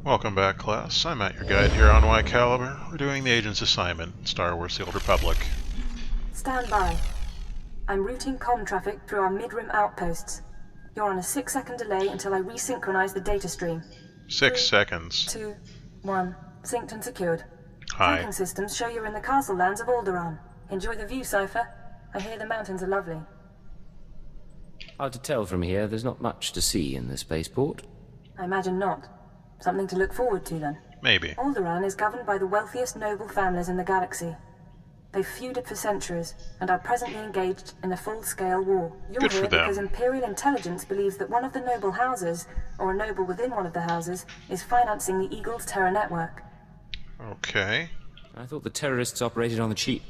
Welcome back, class. I'm at your guide here on Whycalibur. We're doing the Agent's Assignment in Star Wars: The Old Republic. Stand by. I'm routing comm traffic through our mid-rim outposts. You're on a 6-second delay until I resynchronize the data stream. 6 seconds. 2, 1. Synced and secured. Hi. Tracking systems show you're in the castle lands of Alderaan. Enjoy the view, Cypher. I hear the mountains are lovely. Hard to tell from here. There's not much to see in the spaceport. I imagine not. Something to look forward to, then. Maybe. Alderaan is governed by the wealthiest noble families in the galaxy. They've feuded for centuries, and are presently engaged in a full-scale war. You're Good for here them. because Imperial intelligence believes that one of the noble houses, or a noble within one of the houses, is financing the Eagle's terror network. Okay. I thought the terrorists operated on the cheap.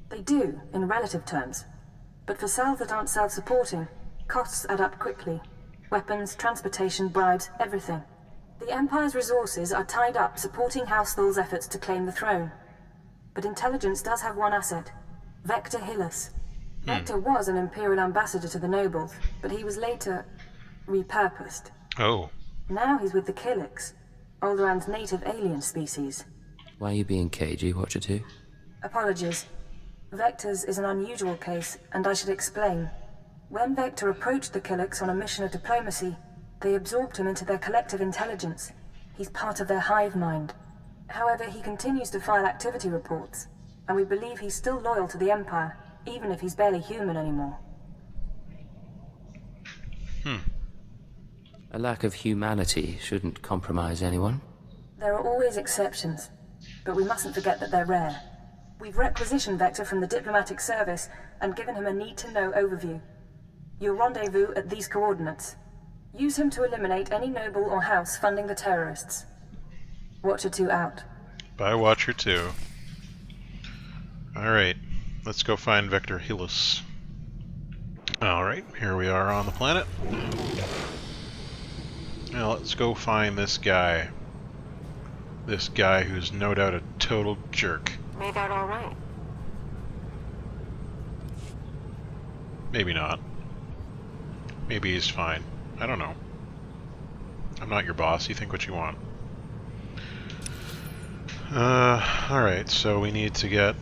They do, in relative terms. But for cells that aren't self-supporting, costs add up quickly. Weapons, transportation, bribes, everything. The Empire's resources are tied up supporting House Thul's efforts to claim the throne. But intelligence does have one asset, Vector Hillis. Vector was an Imperial ambassador to the nobles, but he was later repurposed. Oh. Now he's with the Kiliks, Alderaan's native alien species. Why are you being cagey, Watcher 2? Apologies. Vector's is an unusual case, and I should explain. When Vector approached the Kiliks on a mission of diplomacy, they absorbed him into their collective intelligence. He's part of their hive mind. However, he continues to file activity reports, and we believe he's still loyal to the Empire, even if he's barely human anymore. A lack of humanity shouldn't compromise anyone. There are always exceptions, but we mustn't forget that they're rare. We've requisitioned Vector from the diplomatic service and given him a need-to-know overview. You'll rendezvous at these coordinates. Use him to eliminate any noble or house funding the terrorists. Watcher 2 out. Bye, Watcher 2. Alright, let's go find Vector Hillis. Alright, here we are on the planet. Now let's go find this guy. This guy who's no doubt a total jerk. Made out all right. Maybe not. Maybe he's fine. I don't know. I'm not your boss, you think what you want. Alright, so we need to get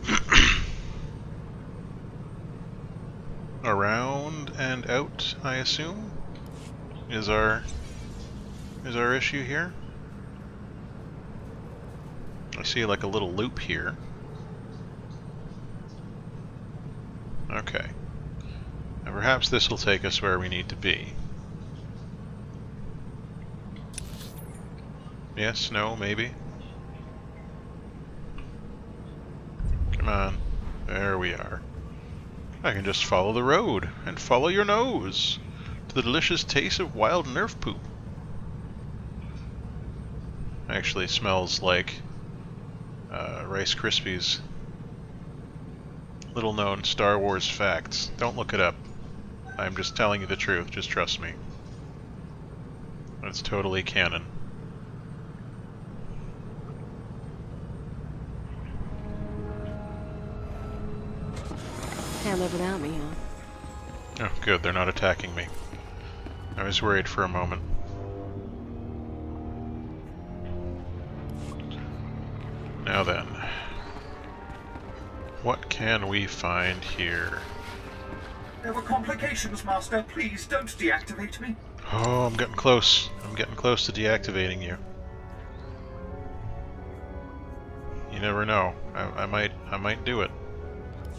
around and out, I assume, is our issue here. I see like a little loop here. Okay. Now perhaps this will take us where we need to be. Yes, no, maybe. Come on. There we are. I can just follow the road and follow your nose to the delicious taste of wild Nerf poop. Actually smells like Rice Krispies. Little known Star Wars facts. Don't look it up. I'm just telling you the truth, just trust me. It's totally canon. Can't live without me, huh? Oh, good, they're not attacking me. I was worried for a moment. Now then, what can we find here? There were complications, Master. Please don't deactivate me. Oh, I'm getting close. I'm getting close to deactivating you. You never know. I might do it.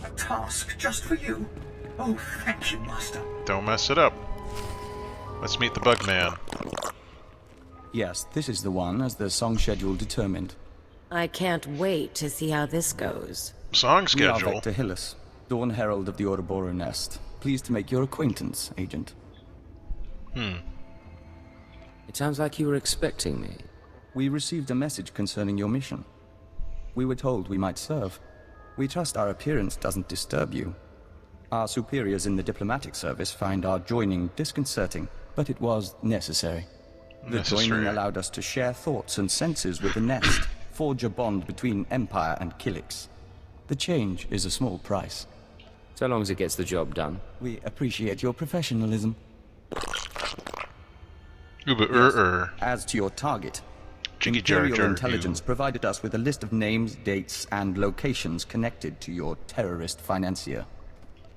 A task just for you. Oh, thank you, Master. Don't mess it up. Let's meet the bug man. Yes, this is the one, as the song schedule determined. I can't wait to see how this goes. Song We schedule. are Vector Hillis, Dawn Herald of the Ouroboros Nest. Pleased to make your acquaintance, Agent. It sounds like you were expecting me. We received a message concerning your mission. We were told we might serve. We trust our appearance doesn't disturb you. Our superiors in the diplomatic service find our joining disconcerting, but it was necessary. The joining allowed us to share thoughts and senses with the Nest, forge a bond between Empire and Kiliks. The change is a small price. So long as it gets the job done. We appreciate your professionalism. Uber As to your target, Jiggy jar Imperial jar, intelligence you. provided us with a list of names, dates, and locations connected to your terrorist financier.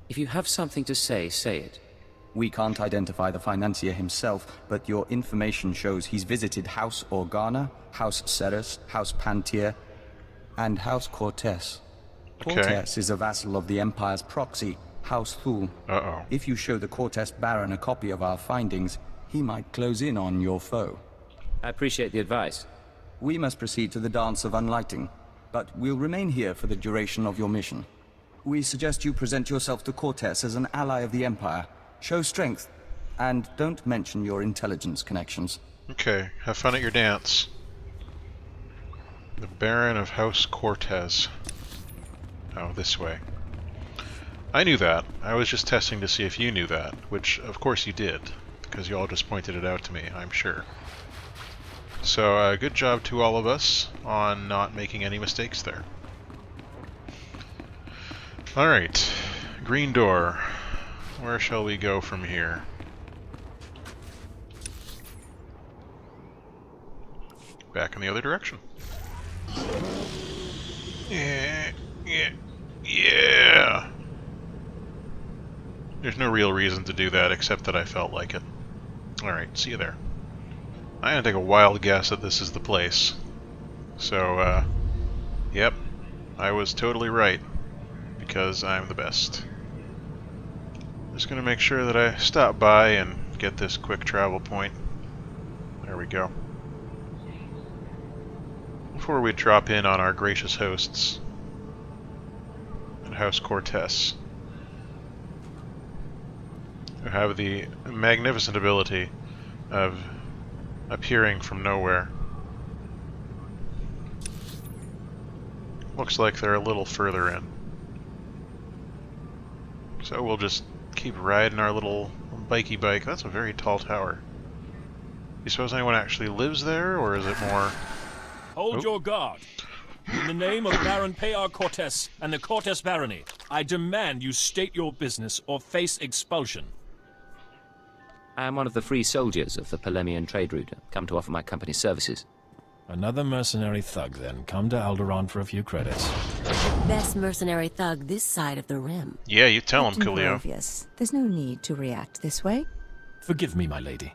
If you have something to say, say it. We can't identify the financier himself, but your information shows he's visited House Organa, House Ceres, House Pantier, and House Cortez. Okay. Cortez is a vassal of the Empire's proxy, House Thule. Uh-oh. If you show the Cortez Baron a copy of our findings, he might close in on your foe. I appreciate the advice. We must proceed to the Dance of Unlighting, but we'll remain here for the duration of your mission. We suggest you present yourself to Cortez as an ally of the Empire. Show strength, and don't mention your intelligence connections. Okay, have fun at your dance. The Baron of House Cortez. Oh, this way. I knew that. I was just testing to see if you knew that, which of course you did, because you all just pointed it out to me, I'm sure. So, good job to all of us on not making any mistakes there. Alright, green door. Where shall we go from here? Back in the other direction. Yeah. There's no real reason to do that except that I felt like it. Alright, see you there. I'm gonna take a wild guess that this is the place. So, yep, I was totally right. Because I'm the best. Just gonna make sure that I stop by and get this quick travel point. There we go. Before we drop in on our gracious hosts at House Cortez, who have the magnificent ability of appearing from nowhere. Looks like they're a little further in. So we'll just keep riding our little bikey bike. That's a very tall tower. You suppose anyone actually lives there, or is it more... Hold your guard. In the name of Baron Payar Cortez and the Cortez Barony, I demand you state your business or face expulsion. I am one of the free soldiers of the Polemian trade route, come to offer my company's services. Another mercenary thug, then. Come to Alderaan for a few credits. Best mercenary thug this side of the rim. Yeah, you tell him, Captain Coolio. Barovius, there's no need to react this way. Forgive me, my lady.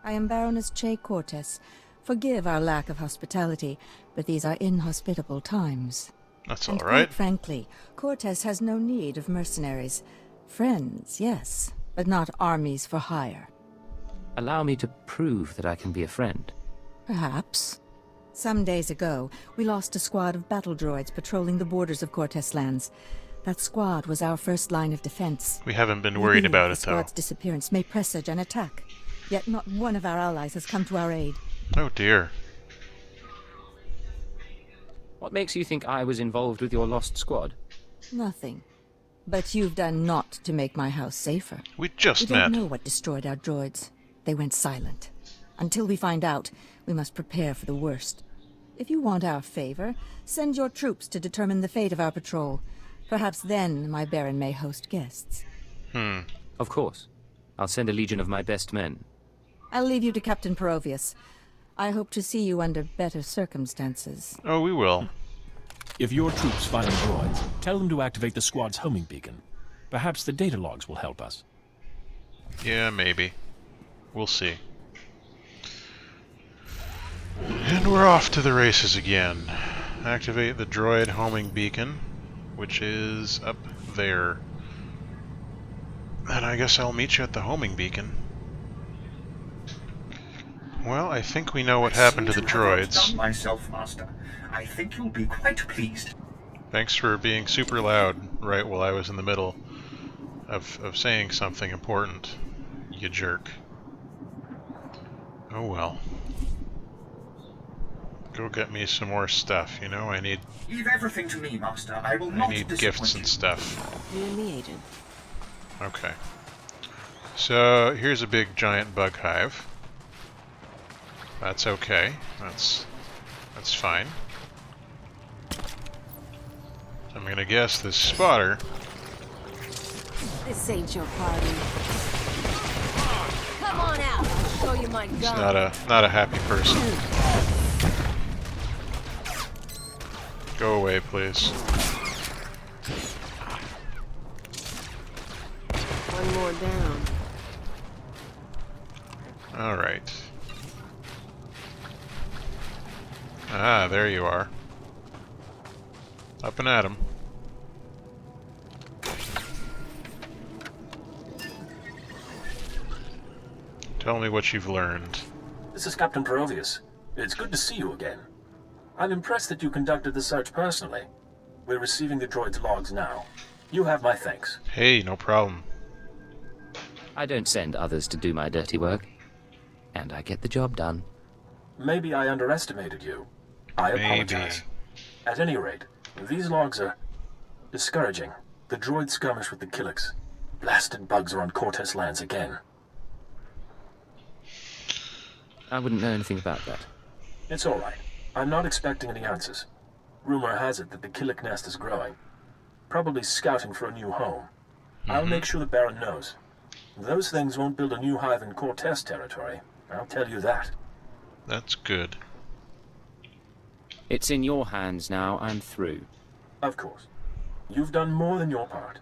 I am Baroness Che Cortez. Forgive our lack of hospitality, but these are inhospitable times. That's And alright. quite frankly, Cortez has no need of mercenaries. Friends, yes, but not armies for hire. Allow me to prove that I can be a friend. Perhaps. Some days ago, we lost a squad of battle droids patrolling the borders of Cortez lands. That squad was our first line of defense. We haven't been We worried believe about the it, though. squad's disappearance may presage an attack. Yet not one of our allies has come to our aid. Oh dear. What makes you think I was involved with your lost squad? Nothing. But you've done naught to make my house safer. We We just don't met. know what destroyed our droids. They went silent. Until we find out, we must prepare for the worst. If you want our favor, send your troops to determine the fate of our patrol. Perhaps then my Baron may host guests. Of course. I'll send a legion of my best men. I'll leave you to Captain Perovius. I hope to see you under better circumstances. Oh, we will. If your troops find the droids, tell them to activate the squad's homing beacon. Perhaps the data logs will help us. Yeah, maybe. We'll see. And we're off to the races again. Activate the droid homing beacon, which is up there. And I guess I'll meet you at the homing beacon. Well, I think we know what happened to the droids. Done myself, Master. I think you'll be quite pleased. Thanks for being super loud right while I was in the middle of saying something important, you jerk. Oh well. Go get me some more stuff, you know? I need Leave everything to me, Master. I will not disappoint gifts you. and stuff. You and the agent. Okay. So here's a big giant bug hive. That's okay. That's fine. I'm gonna guess this spotter. This ain't your party. Come on out. I'll show you my He's gun. not a happy person. Go away, please. One more down. Alright. Ah, there you are. Up and at 'em. Tell me what you've learned. This is Captain Perovius. It's good to see you again. I'm impressed that you conducted the search personally. We're receiving the droid's logs now. You have my thanks. Hey, no problem. I don't send others to do my dirty work. And I get the job done. Maybe I underestimated you. I apologize. At any rate, these logs are discouraging. The droid skirmish with the Kiliks. Blasted bugs are on Cortez lands again. I wouldn't know anything about that. It's all right. I'm not expecting any answers. Rumor has it that the Kilik nest is growing. Probably scouting for a new home. I'll make sure the Baron knows. Those things won't build a new hive in Cortez territory. I'll tell you that. That's good. It's in your hands now. I'm through. Of course. You've done more than your part.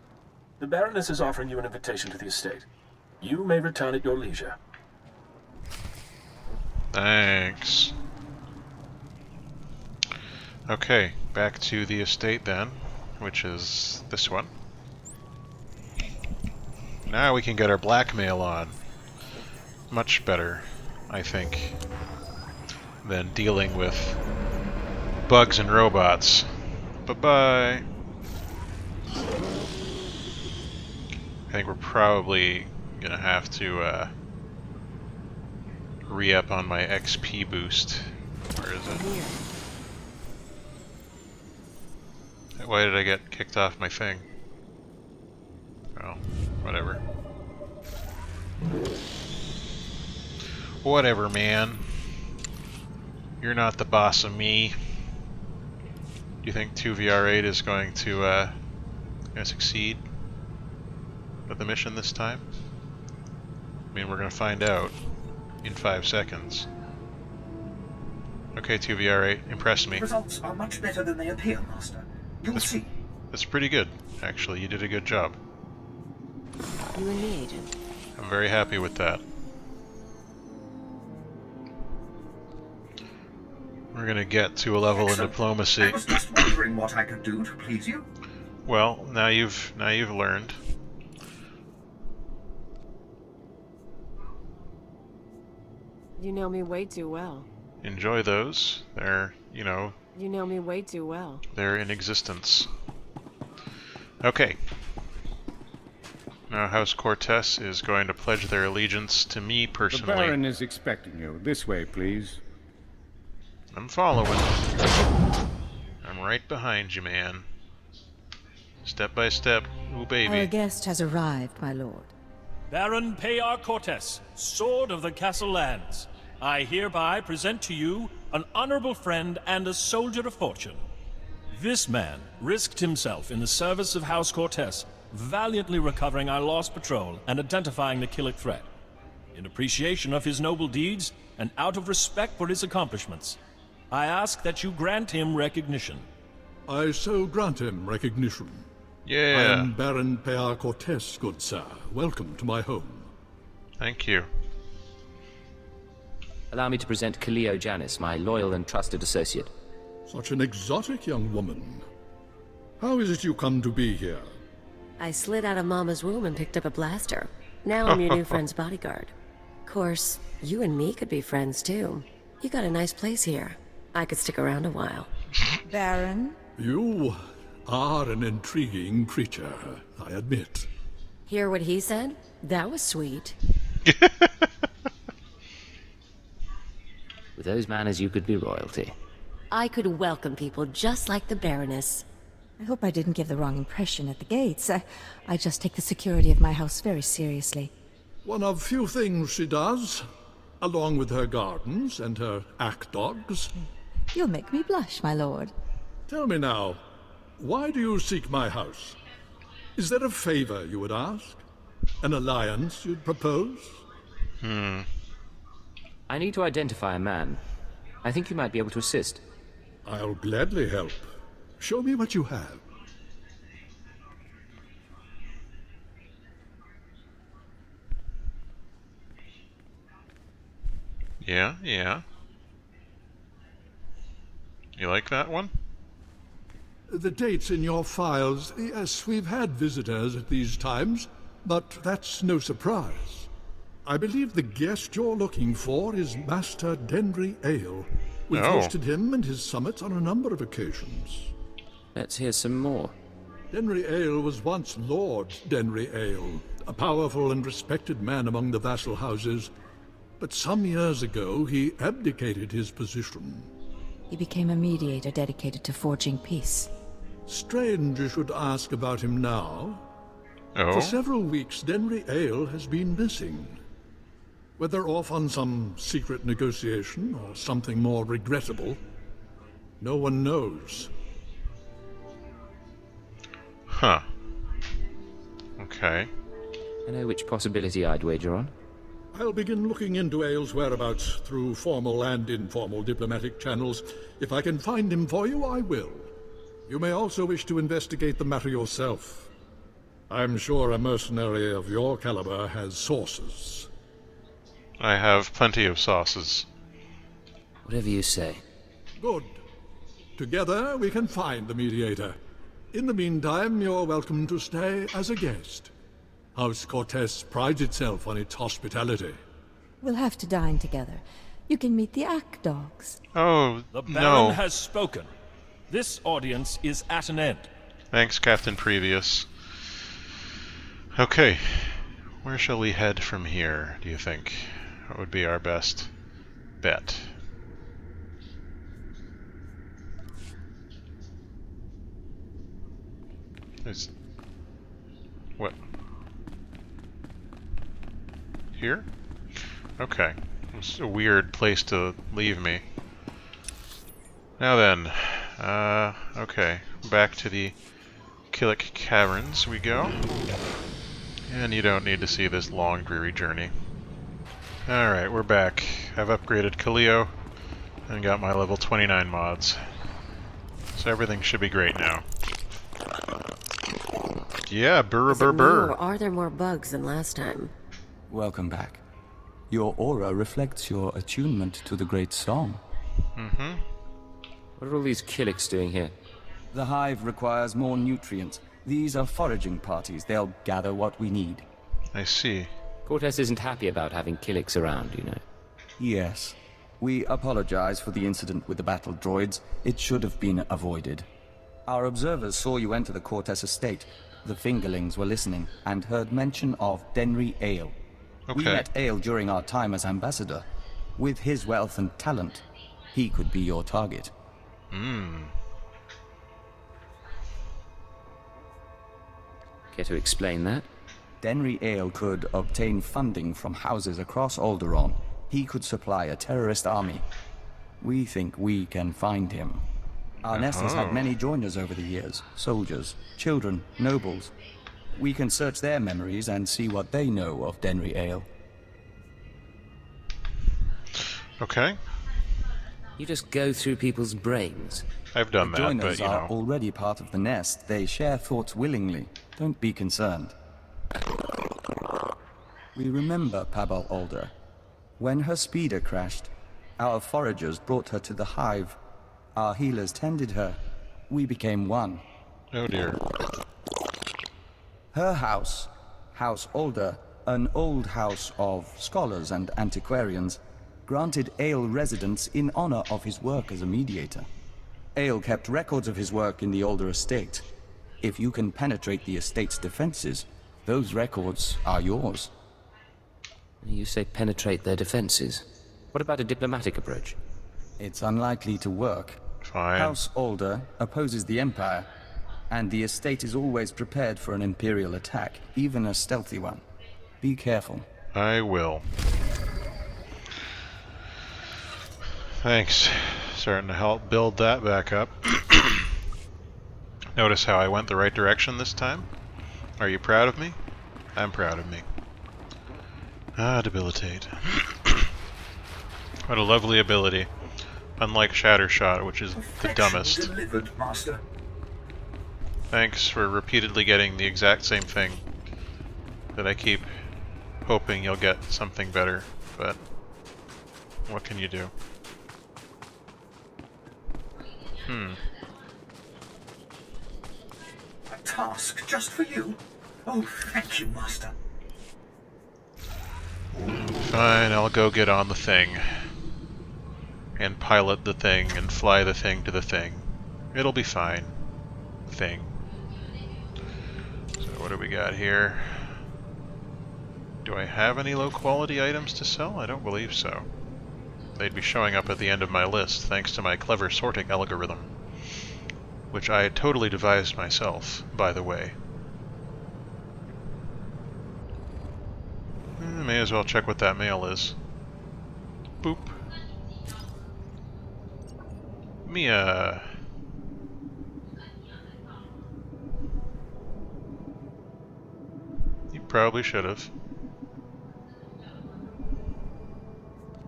The Baroness is offering you an invitation to the estate. You may return at your leisure. Thanks. Okay, back to the estate then, which is this one. Now we can get our blackmail on. Much better, I think, than dealing with bugs and robots. Bye-bye. I think we're probably gonna have to re-up on my XP boost. Where is it? Why did I get kicked off my thing? Oh, whatever. Whatever, man. You're not the boss of me. Do you think 2VR8 is going to succeed with the mission this time? I mean, we're going to find out in 5 seconds. Okay, 2VR8, impress me. Results are much better than they appear, Master. You'll see. That's pretty good, actually. You did a good job. You and me, Agent. I'm very happy with that. We're gonna get to a level in diplomacy. I was just wondering what I could do to please you. Well, now you've learned. You know me way too well. Enjoy those. They're, you know... You know me way too well. They're in existence. Okay. Now House Cortez is going to pledge their allegiance to me personally. The Baron is expecting you. This way, please. I'm following. I'm right behind you, man. Step by step. Ooh, baby. Our guest has arrived, my lord. Baron Payar Cortez, Sword of the Castle Lands. I hereby present to you an honorable friend and a soldier of fortune. This man risked himself in the service of House Cortez, valiantly recovering our lost patrol and identifying the Kilik threat. In appreciation of his noble deeds and out of respect for his accomplishments, I ask that you grant him recognition. I so grant him recognition. Yeah. I am Baron Payar Cortez, good sir. Welcome to my home. Thank you. Allow me to present Kaleo Janis, my loyal and trusted associate. Such an exotic young woman. How is it you come to be here? I slid out of Mama's room and picked up a blaster. Now I'm your new friend's bodyguard. Of course, you and me could be friends too. You got a nice place here. I could stick around a while. Baron? You are an intriguing creature, I admit. Hear what he said? That was sweet. With those manners, you could be royalty. I could welcome people just like the Baroness. I hope I didn't give the wrong impression at the gates. I just take the security of my house very seriously. One of few things she does, along with her gardens and her ack dogs. You'll make me blush, my lord. Tell me now, why do you seek my house? Is there a favor you would ask? An alliance you'd propose? I need to identify a man. I think you might be able to assist. I'll gladly help. Show me what you have. Yeah, yeah. You like that one? The dates in your files. Yes, we've had visitors at these times, but that's no surprise. I believe the guest you're looking for is Master Denry Ale. We've hosted him and his summits on a number of occasions. Let's hear some more. Denry Ale was once Lord Denry Ale, a powerful and respected man among the vassal houses. But some years ago, he abdicated his position. He became a mediator dedicated to forging peace. Strange you should ask about him now. Oh? For several weeks, Denry Ale has been missing. Whether off on some secret negotiation or something more regrettable, no one knows. Huh. Okay. I know which possibility I'd wager on. I'll begin looking into Ale's whereabouts through formal and informal diplomatic channels. If I can find him for you, I will. You may also wish to investigate the matter yourself. I'm sure a mercenary of your caliber has sources. I have plenty of sauces. Whatever you say. Good. Together we can find the mediator. In the meantime, you're welcome to stay as a guest. House Cortez prides itself on its hospitality. We'll have to dine together. You can meet the Ack dogs. Oh, The Baron no. has spoken. This audience is at an end. Thanks, Captain Previous. Okay. Where shall we head from here, do you think? What would be our best bet? There's... What? Here? Okay. It's a weird place to leave me. Now then, okay. Back to the Kilik Caverns we go. And you don't need to see this long, dreary journey. Alright, we're back. I've upgraded Kaleo and got my level 29 mods. So everything should be great now. Yeah, burr Is it burr me, burr. or are there more bugs than last time? Welcome back. Your aura reflects your attunement to the great song. Mm-hmm. What are all these Kiliks doing here? The hive requires more nutrients. These are foraging parties. They'll gather what we need. I see. Cortez isn't happy about having Kiliks around, you know. Yes. We apologize for the incident with the battle droids. It should have been avoided. Our observers saw you enter the Cortez estate. The fingerlings were listening and heard mention of Denry Ale. We met Ale during our time as ambassador. With his wealth and talent, he could be your target. Care to explain that? Denry Ale could obtain funding from houses across Alderaan. He could supply a terrorist army. We think we can find him. Our nest has had many joiners over the years. Soldiers, children, nobles. We can search their memories and see what they know of Denry Ale. Okay. You just go through people's brains. I've done The that, joiners but you are know. already part of the nest. They share thoughts willingly. Don't be concerned. We remember Pabal Alder. When her speeder crashed, our foragers brought her to the hive. Our healers tended her. We became one. Oh dear. Her house, House Alder, an old house of scholars and antiquarians, granted Ale residence in honor of his work as a mediator. Ale kept records of his work in the Alder estate. If you can penetrate the estate's defenses, those records are yours. You say penetrate their defenses. What about a diplomatic approach? It's unlikely to work. Fine. House Alder opposes the Empire, and the estate is always prepared for an Imperial attack, even a stealthy one. Be careful. I will. Thanks. Starting to help build that back up. Notice how I went the right direction this time? Are you proud of me? I'm proud of me. Ah, debilitate. What a lovely ability. Unlike Shattershot, which is the dumbest. Delivered, Master. Thanks for repeatedly getting the exact same thing that I keep hoping you'll get something better, but what can you do? A task just for you? Oh, thank you, Master. Fine, I'll go get on the thing. And pilot the thing and fly the thing to the thing. It'll be fine. Thing. So what do we got here? Do I have any low quality items to sell? I don't believe so. They'd be showing up at the end of my list thanks to my clever sorting algorithm. Which I totally devised myself, by the way. May as well check what that mail is. Boop. Mia. You probably should have.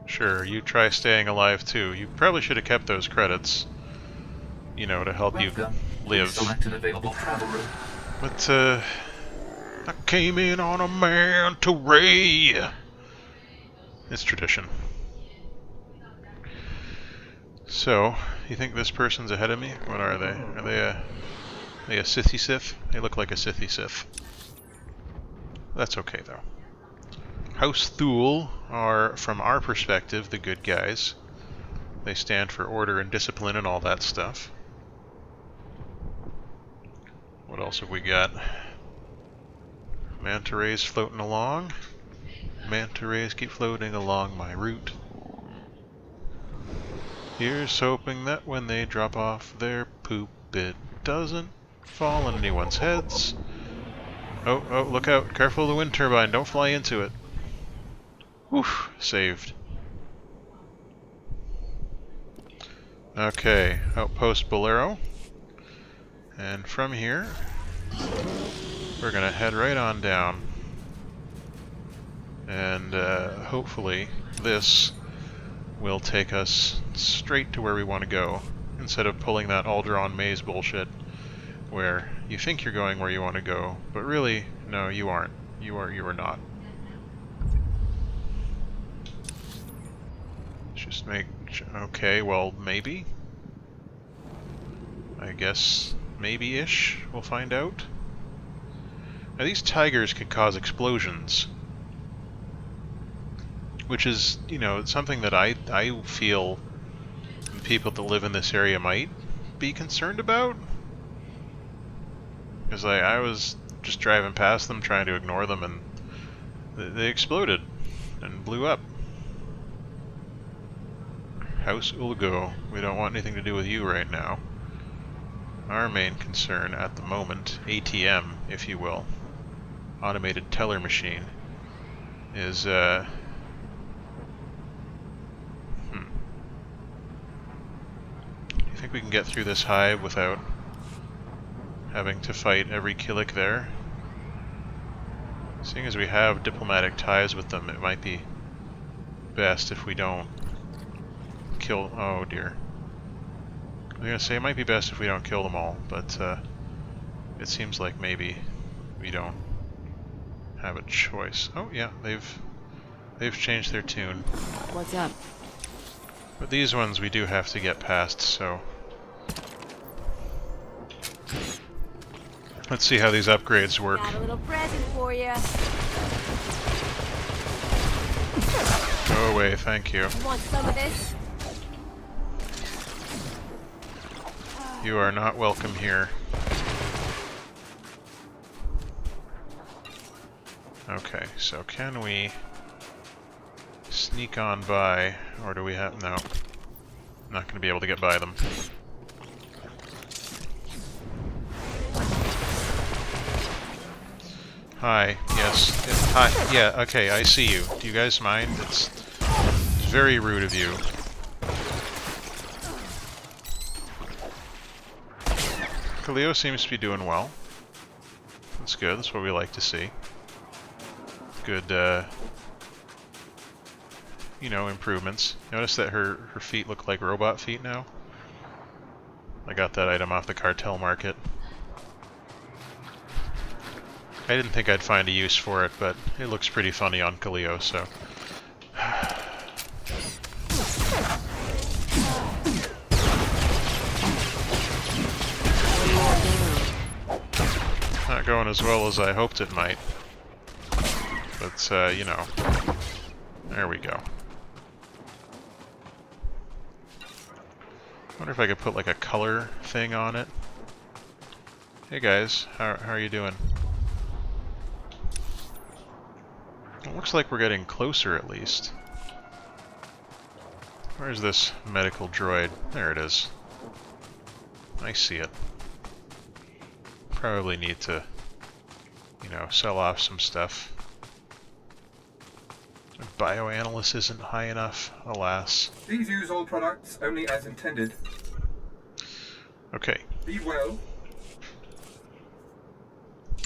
Sure, you try staying alive too. You probably should have kept those credits. You know, to help you live. Select an available travel route. But, I came in on a manta ray. It's tradition. So, you think this person's ahead of me? What are they? Are they a Sithy Sith? They look like a Sithy Sith. That's okay, though. House Thule are, from our perspective, the good guys. They stand for order and discipline and all that stuff. What else have we got? Manta rays floating along. Manta rays keep floating along my route. Here's hoping that when they drop off their poop, it doesn't fall on anyone's heads. Oh, look out. Careful of the wind turbine. Don't fly into it. Whew, saved. Okay, Outpost Bolero. And from here, we're gonna head right on down. And hopefully this will take us straight to where we want to go, instead of pulling that Alderaan maze bullshit, where you think you're going where you want to go, but really, no, you aren't. You are not. Just make... okay, well, maybe? I guess maybe-ish, we'll find out. Now these tigers can cause explosions, which is, you know, something that I feel people that live in this area might be concerned about. Because I was just driving past them, trying to ignore them, and they exploded and blew up. House Ulgo, we don't want anything to do with you right now. Our main concern at the moment, ATM, if you will, automated teller machine, is, Do you think we can get through this hive without having to fight every Kilik there? Seeing as we have diplomatic ties with them, it might be best if we don't kill... oh dear. I was gonna say it might be best if we don't kill them all, but it seems like maybe we don't have a choice. Oh yeah, they've changed their tune. What's up? But these ones we do have to get past, so let's see how these upgrades work. Got a little present for you. Go away, thank you. Want some of this? You are not welcome here. Okay, so can we sneak on by, or do we have... no. Not going to be able to get by them. Hi, yes. Hi, yeah, okay, I see you. Do you guys mind? It's very rude of you. Leo seems to be doing well. That's good, that's what we like to see. Good, you know, improvements. Notice that her feet look like robot feet now? I got that item off the cartel market. I didn't think I'd find a use for it, but it looks pretty funny on Kaleo, so... Not going as well as I hoped it might. But, you know. There we go. Wonder if I could put like a color thing on it. Hey guys, how are you doing? It looks like we're getting closer at least. Where's this medical droid? There it is. I see it. Probably need to, you know, sell off some stuff. Bioanalysis isn't high enough, alas. Please use all products only as intended. Okay. Be well.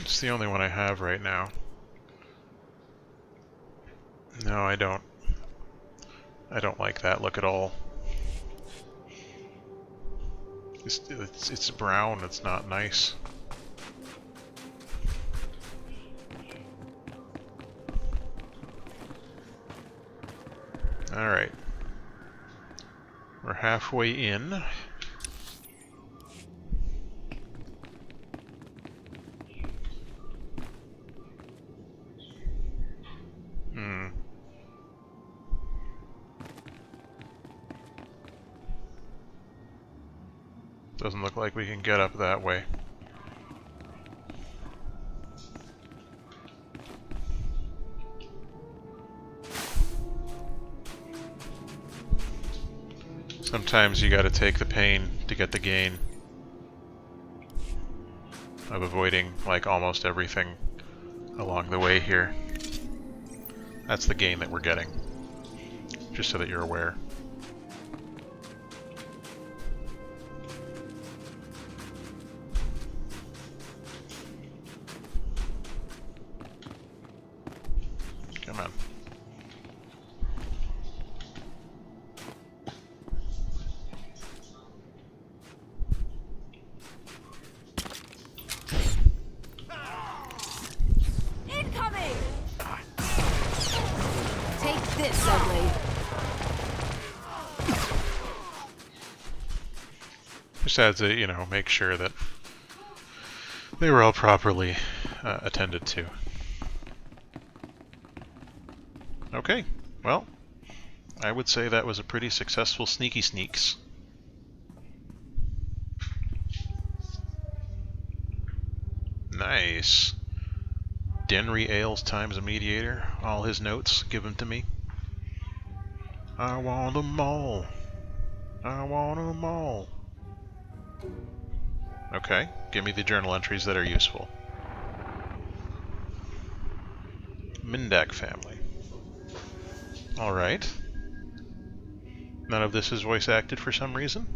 It's the only one I have right now. No, I don't. I don't like that look at all. It's brown, it's not nice. Alright. We're halfway in. Doesn't look like we can get up that way. Sometimes you gotta take the pain to get the gain of avoiding, like, almost everything along the way here. That's the gain that we're getting. Just so that you're aware. Come on. Incoming! Take this, ugly. Just had to, you know, make sure that they were all properly attended to. Okay, well, I would say that was a pretty successful sneaky sneaks. Nice. Denry Ales times a mediator. All his notes, give them to me. I want them all. I want them all. Okay, give me the journal entries that are useful. Mindak family. Alright. None of this is voice acted for some reason.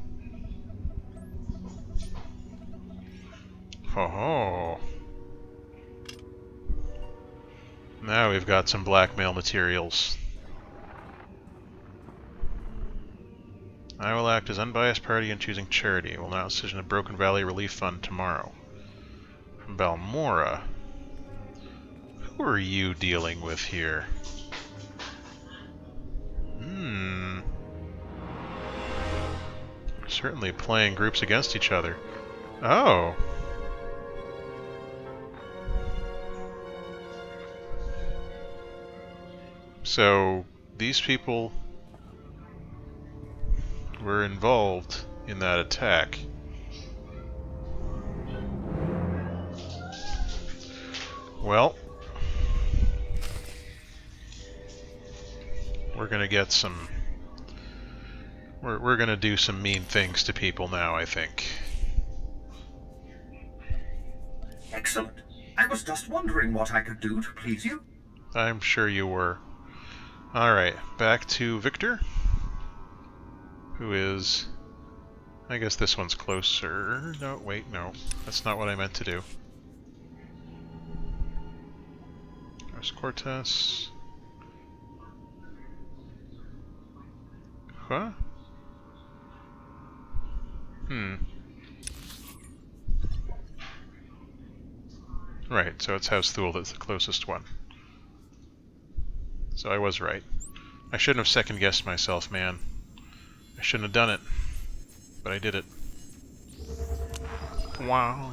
Oh. Now we've got some blackmail materials. I will act as unbiased party in choosing charity. Will announce decision of Broken Valley Relief Fund tomorrow. From Balmora. Who are you dealing with here? Certainly playing groups against each other. Oh. So, these people were involved in that attack. Well, we're gonna get some... We're gonna do some mean things to people now, I think. Excellent. I was just wondering what I could do to please you. I'm sure you were. Alright, back to Victor. Who is... I guess this one's closer. No, wait, no. That's not what I meant to do. House Cortez. Huh? Right, so it's House Thule that's the closest one. So I was right. I shouldn't have second-guessed myself, man. I shouldn't have done it. But I did it. Wow.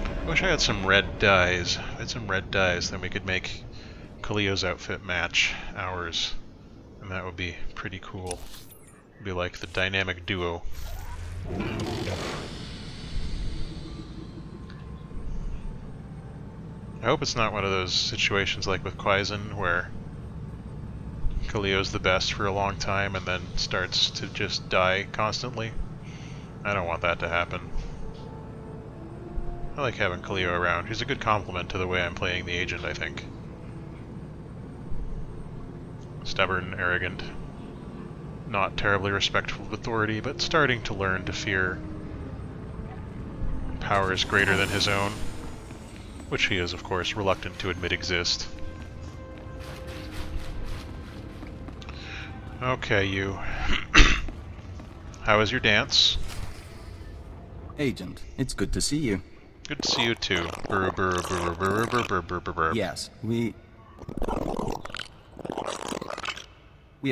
I wish I had some red dyes. If I had some red dyes, then we could make Kaliyo's outfit match ours. And that would be pretty cool. It'd be like the dynamic duo. I hope it's not one of those situations like with Quaizen where Kaliyo's the best for a long time and then starts to just die constantly. I don't want that to happen. I like having Kaliyo around. He's a good complement to the way I'm playing the agent, I think. Stubborn, arrogant, not terribly respectful of authority, but starting to learn to fear powers greater than his own, which he is, of course, reluctant to admit exist. Okay, you. How was your dance? Agent, it's good to see you. Good to see you too. Brr, brr, brr, brr, brr, brr, brr, brr, brr. Yes, we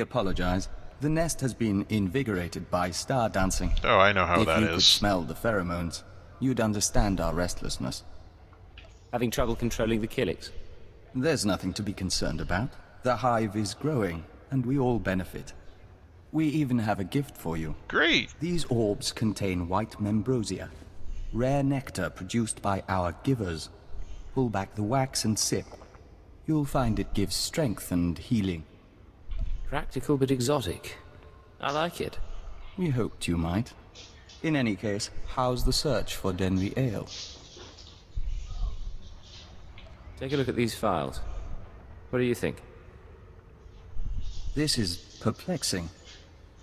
apologize. The nest has been invigorated by star dancing. Oh, I know how if that you is. could smell the pheromones, you'd understand our restlessness. Having trouble controlling the Kiliks? There's nothing to be concerned about. The hive is growing, and we all benefit. We even have a gift for you. Great! These orbs contain white membrosia, rare nectar produced by our givers. Pull back the wax and sip. You'll find it gives strength and healing. Practical but exotic. I like it. We hoped you might. In any case, how's the search for Denry Ale? Take a look at these files. What do you think? This is perplexing.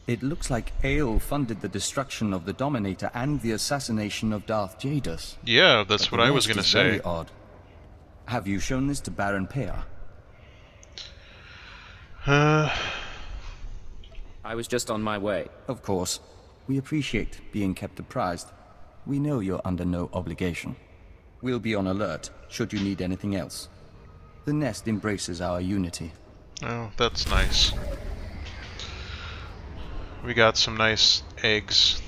It looks like Ale funded the destruction of the Dominator and the assassination of Darth Jadus. Yeah, that's what I was going to say. Very odd. Have you shown this to Baron Pear? I was just on my way. Of course. We appreciate being kept apprised. We know you're under no obligation. We'll be on alert, should you need anything else. The nest embraces our unity. Oh, that's nice. We got some nice eggs.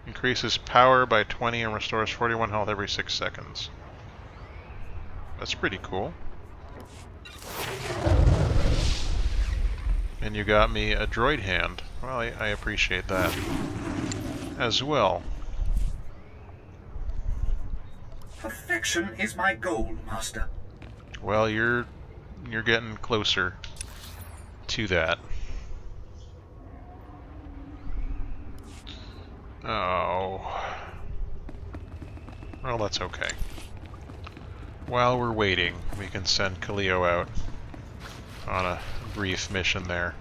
Increases power by 20 and restores 41 health every 6 seconds. That's pretty cool. And you got me a droid hand. Well, I appreciate that as well. Perfection is my goal, Master. Well, you're getting closer to that. Oh. Well, that's okay. While we're waiting, we can send Kaliyo out on a brief mission there.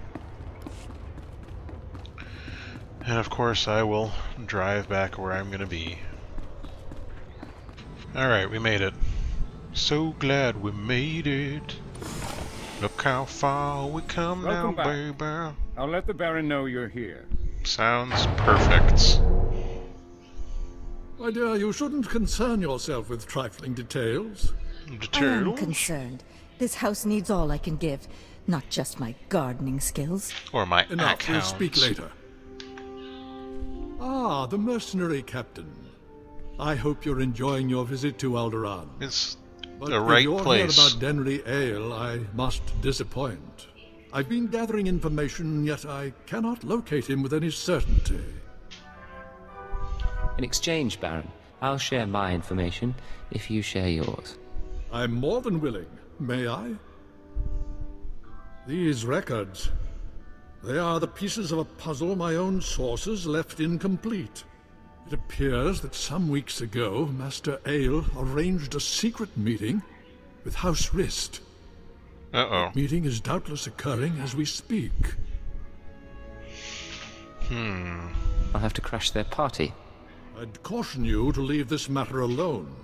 And of course, I will drive back where I'm gonna be. Alright, we made it. So glad we made it. Look how far we come now, baby. I'll let the Baron know you're here. Sounds perfect. My dear, you shouldn't concern yourself with trifling details. I am concerned. This house needs all I can give, not just my gardening skills. Or my Enough, we'll accounts. speak later. Ah, the mercenary captain. I hope you're enjoying your visit to Alderaan. It's But the right if you're place. here about Denry Ale, I must disappoint. I've been gathering information, yet I cannot locate him with any certainty. In exchange, Baron, I'll share my information if you share yours. I'm more than willing. May I? These records. They are the pieces of a puzzle my own sources left incomplete. It appears that some weeks ago, Master Ale arranged a secret meeting with House Rist. Uh-oh. That meeting is doubtless occurring as we speak. I'll have to crash their party. I'd caution you to leave this matter alone.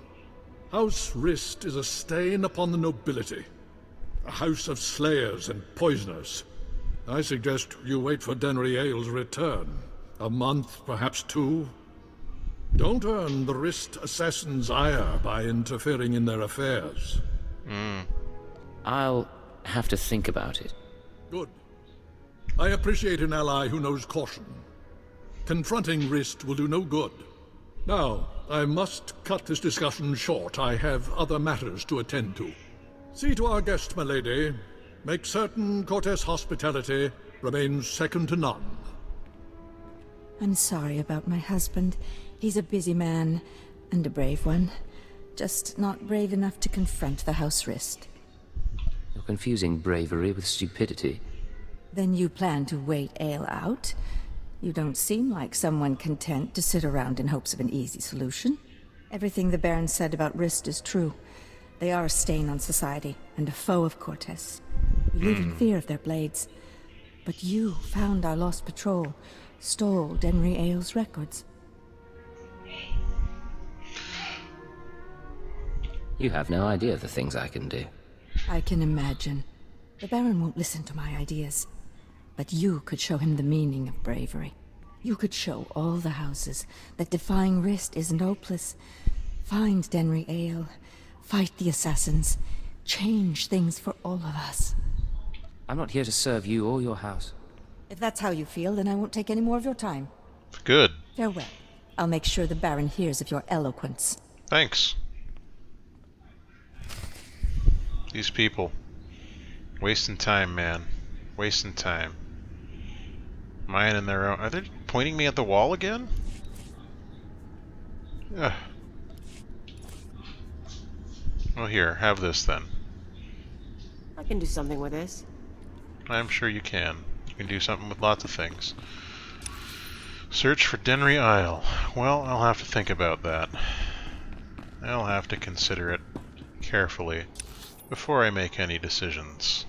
House Rist is a stain upon the nobility. A house of slayers and poisoners. I suggest you wait for Denry Ale's return. A month, perhaps 2. Don't earn the wrist assassin's ire by interfering in their affairs. I'll have to think about it. Good. I appreciate an ally who knows caution. Confronting wrist will do no good. Now, I must cut this discussion short. I have other matters to attend to. See to our guest, my lady. Make certain Cortez hospitality remains second to none. I'm sorry about my husband. He's a busy man, and a brave one. Just not brave enough to confront the House Wrist. You're confusing bravery with stupidity. Then you plan to wait Ale out? You don't seem like someone content to sit around in hopes of an easy solution. Everything the Baron said about Wrist is true. They are a stain on society, and a foe of Cortez. We live in fear of their blades. But you found our lost patrol, stole Denry Ale's records. You have no idea the things I can do. I can imagine. The Baron won't listen to my ideas. But you could show him the meaning of bravery. You could show all the houses that defying Wrist isn't hopeless. Find Denry Ale, fight the assassins, change things for all of us. I'm not here to serve you or your house. If that's how you feel, then I won't take any more of your time. Good. Farewell. I'll make sure the Baron hears of your eloquence. Thanks. These people. Wasting time, man. Wasting time. Mine and their own. Are they pointing me at the wall again? Ugh. Well, here, have this then. I can do something with this. I'm sure you can. You can do something with lots of things. Search for Denry Ale. Well, I'll have to think about that. I'll have to consider it carefully before I make any decisions.